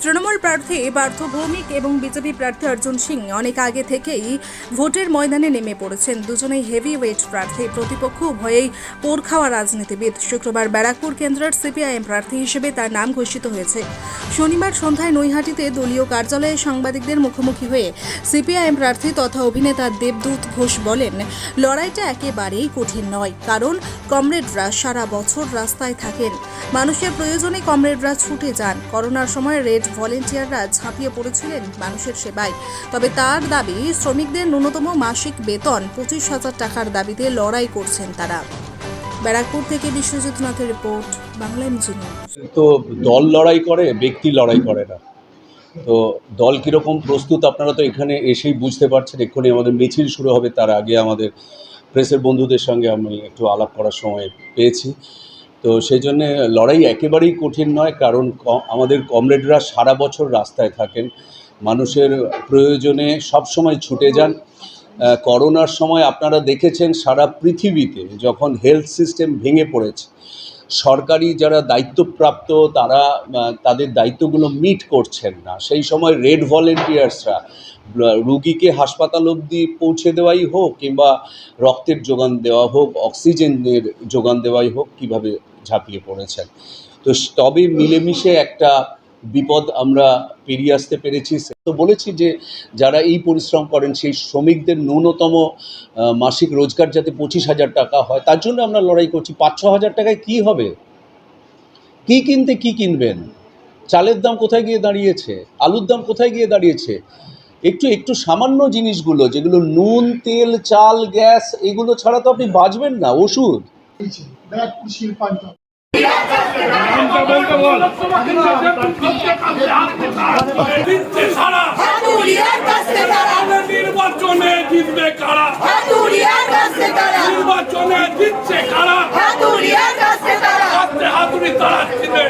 তৃণমূল প্রার্থী পার্থ ভৌমিক এবং বিজেপি প্রার্থী অর্জুন সিং অনেক আগে থেকেই ভোটের ময়দানে নেমে পড়েছেন। দুজনেই হেভি ওয়েট প্রার্থী, প্রতিপক্ষ উভয়েই পোড় খাওয়া রাজনীতিবিদ। শুক্রবার ব্যারাকপুর কেন্দ্রের সিপিআইএম প্রার্থী হিসেবে তার নাম ঘোষিত হয়েছে। শনিবার সন্ধ্যায় নৈহাটিতে দলীয় কার্যালয়ে সাংবাদিকদের মুখোমুখি হয়ে সিপিআইএম প্রার্থী তথা অভিনেতা দেবদূত ঘোষ বলেন, লড়াইটা একেবারেই কঠিন নয়, কারণ কমরেডরা সারা বছর রাস্তায় থাকেন। মানুষের প্রয়োজনে কমরেডরা ছুটে যান। করোনার সময় রেড ভলেন্টিয়াররা ঝাঁপিয়ে পড়েছিলেন মানুষের সেবায়। তবে তার দাবি, শ্রমিকদের ন্যূনতম মাসিক বেতন 25,000 টাকার দাবিতে লড়াই করছেন তারা। ব্যারাকপুর থেকে বিশ্বজিৎ নাথের রিপোর্ট, বাংলা এমজি নিউজ। তো দল লড়াই করে, ব্যক্তি লড়াই করে না। তো দল কীরকম প্রস্তুত আপনারা তো এখানে এসেই বুঝতে পারছেন। এক্ষুনি আমাদের মিছিল শুরু হবে, তার আগে আমাদের প্রেসের বন্ধুদের সঙ্গে আমি একটু আলাপ করার সময় পেয়েছি। তো সেই জন্যে লড়াই একেবারেই কঠিন নয়, কারণ আমাদের কমরেডরা সারা বছর রাস্তায় থাকেন, মানুষের প্রয়োজনে সবসময় ছুটে যান। করোনার সময় আপনারা দেখেছেন সারা পৃথিবীতে যখন হেলথ সিস্টেম ভেঙে পড়েছে, সরকারি যারা দায়িত্বপ্রাপ্ত তারা তাদের দায়িত্বগুলো মিট করছেন না, সেই সময় রেড ভলেন্টিয়ার্সরা রুগীকে হাসপাতাল অবধি পৌঁছে দেওয়াই হোক কিংবা রক্তের যোগান দেওয়া হোক, অক্সিজেনের যোগান দেওয়াই হোক, কীভাবে ঝাঁপিয়ে পড়েছেন। তো তবে মিলেমিশে একটা বিপদ আমরা পেরিয়ে আসতে পেরেছি। তো বলেছি যে যারা এই পরিশ্রম করেন সেই শ্রমিকদের ন্যূনতম মাসিক রোজগার যাতে 25,000 টাকা হয়, তার জন্য আমরা লড়াই করছি। 5-6 হাজার টাকায় কী হবে? কী কিনতে কী কিনবেন? চালের দাম কোথায় গিয়ে দাঁড়িয়েছে? আলুর দাম কোথায় গিয়ে দাঁড়িয়েছে? একটু সামান্য জিনিসগুলো, যেগুলো নুন, তেল, চাল, গ্যাস, এগুলো ছাড়া তো আপনি বাঁচবেন না। ওষুধ নির্বাচনে জিতবে কারা? নির্বাচনে জিতছে কারা? হাতুড়ি তারা জিতবে।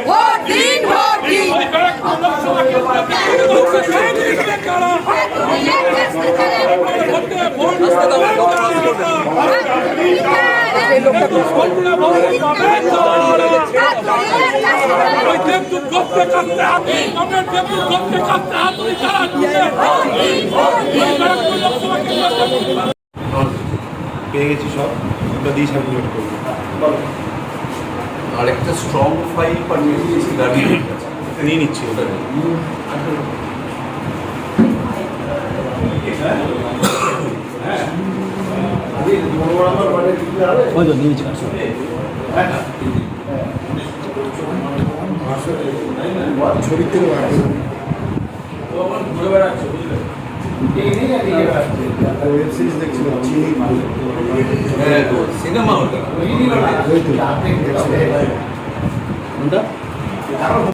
পেয়ে গেছি সব, ওটা দিয়ে সার্কুলেট করবো। আর একটা স্ট্রং ফাইল পাঠিয়ে দিয়েছি, গাড়ি নিয়ে নিচ্ছি ওটা। ছবির থেকে ঘুরে বেড়াচ্ছে, ওয়েব সিরিজ দেখছিলাম, সিনেমা